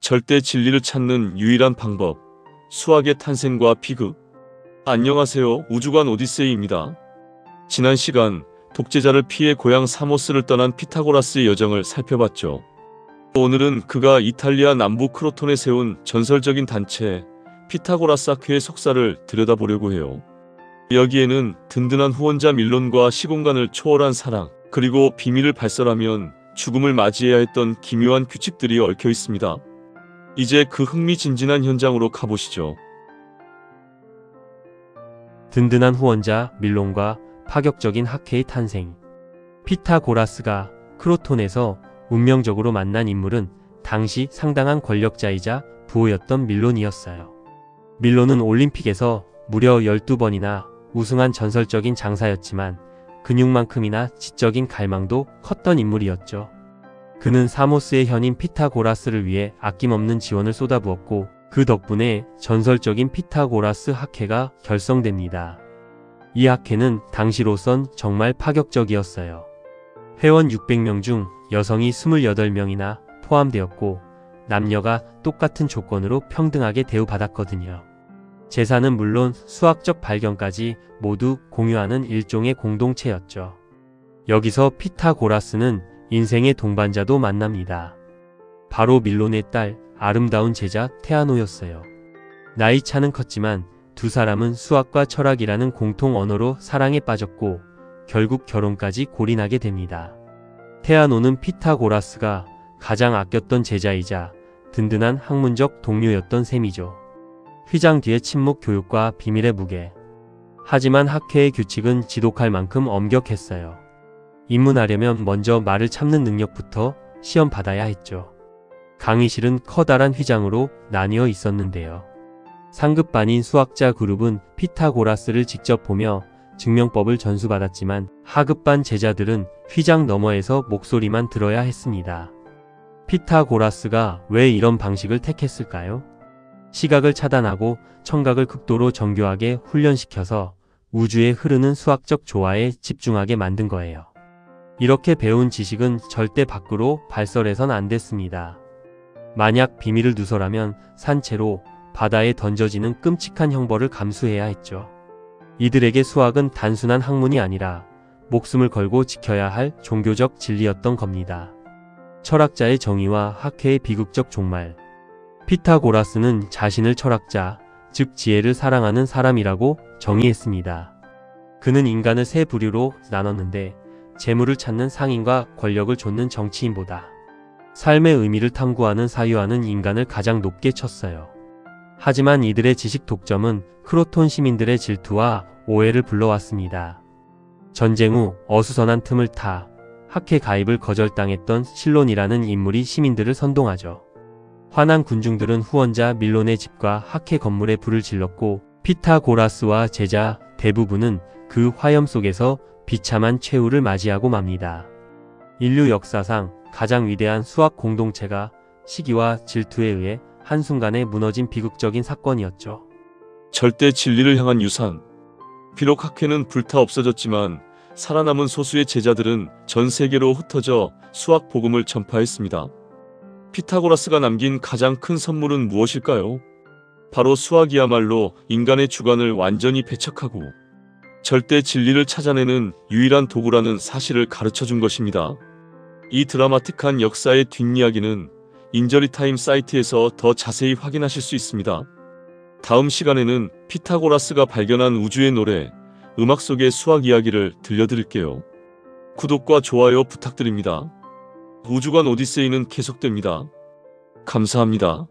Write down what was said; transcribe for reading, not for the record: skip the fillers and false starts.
절대 진리를 찾는 유일한 방법. 수학의 탄생과 비극. 안녕하세요. 우주관 오디세이입니다. 지난 시간 독재자를 피해 고향 사모스를 떠난 피타고라스의 여정을 살펴봤죠. 오늘은 그가 이탈리아 남부 크로톤에 세운 전설적인 단체 피타고라스 학회의 속사를 들여다보려고 해요. 여기에는 든든한 후원자 밀론과 시공간을 초월한 사랑, 그리고 비밀을 발설하면 죽음을 맞이해야 했던 기묘한 규칙들이 얽혀 있습니다. 이제 그 흥미진진한 현장으로 가보시죠. 든든한 후원자 밀론과 파격적인 학회의 탄생. 피타고라스가 크로톤에서 운명적으로 만난 인물은 당시 상당한 권력자이자 부호였던 밀론이었어요. 밀론은 올림픽에서 무려 12번이나 우승한 전설적인 장사였지만 근육만큼이나 지적인 갈망도 컸던 인물이었죠. 그는 사모스의 현인 피타고라스를 위해 아낌없는 지원을 쏟아부었고 그 덕분에 전설적인 피타고라스 학회가 결성됩니다. 이 학회는 당시로선 정말 파격적이었어요. 회원 600명 중 여성이 28명이나 포함되었고 남녀가 똑같은 조건으로 평등하게 대우받았거든요. 재산은 물론 수학적 발견까지 모두 공유하는 일종의 공동체였죠. 여기서 피타고라스는 인생의 동반자도 만납니다. 바로 밀론의 딸, 아름다운 제자 테아노였어요. 나이 차는 컸지만 두 사람은 수학과 철학이라는 공통 언어로 사랑에 빠졌고 결국 결혼까지 골인하게 됩니다. 테아노는 피타고라스가 가장 아꼈던 제자이자 든든한 학문적 동료였던 셈이죠. 휘장 뒤의 침묵, 교육과 비밀의 무게. 하지만 학회의 규칙은 지독할 만큼 엄격했어요. 입문하려면 먼저 말을 참는 능력부터 시험 받아야 했죠. 강의실은 커다란 휘장으로 나뉘어 있었는데요. 상급반인 수학자 그룹은 피타고라스를 직접 보며 증명법을 전수받았지만 하급반 제자들은 휘장 너머에서 목소리만 들어야 했습니다. 피타고라스가 왜 이런 방식을 택했을까요? 시각을 차단하고 청각을 극도로 정교하게 훈련시켜서 우주에 흐르는 수학적 조화에 집중하게 만든 거예요. 이렇게 배운 지식은 절대 밖으로 발설해선 안 됐습니다. 만약 비밀을 누설하면 산채로 바다에 던져지는 끔찍한 형벌을 감수해야 했죠. 이들에게 수학은 단순한 학문이 아니라 목숨을 걸고 지켜야 할 종교적 진리였던 겁니다. 철학자의 정의와 학회의 비극적 종말. 피타고라스는 자신을 철학자, 즉 지혜를 사랑하는 사람이라고 정의했습니다. 그는 인간을 세 부류로 나눴는데 재물을 찾는 상인과 권력을 좇는 정치인보다 삶의 의미를 탐구하는 사유하는 인간을 가장 높게 쳤어요. 하지만 이들의 지식 독점은 크로톤 시민들의 질투와 오해를 불러왔습니다. 전쟁 후 어수선한 틈을 타 학회 가입을 거절당했던 실론이라는 인물이 시민들을 선동하죠. 화난 군중들은 후원자 밀론의 집과 학회 건물에 불을 질렀고 피타고라스와 제자 대부분은 그 화염 속에서 비참한 최후를 맞이하고 맙니다. 인류 역사상 가장 위대한 수학 공동체가 시기와 질투에 의해 한순간에 무너진 비극적인 사건이었죠. 절대 진리를 향한 유산. 비록 학회는 불타 없어졌지만 살아남은 소수의 제자들은 전 세계로 흩어져 수학 복음을 전파했습니다. 피타고라스가 남긴 가장 큰 선물은 무엇일까요? 바로 수학이야말로 인간의 주관을 완전히 배척하고 절대 진리를 찾아내는 유일한 도구라는 사실을 가르쳐준 것입니다. 이 드라마틱한 역사의 뒷이야기는 인저리타임 사이트에서 더 자세히 확인하실 수 있습니다. 다음 시간에는 피타고라스가 발견한 우주의 노래, 음악 속의 수학 이야기를 들려드릴게요. 구독과 좋아요 부탁드립니다. 우주관 오디세이는 계속됩니다. 감사합니다.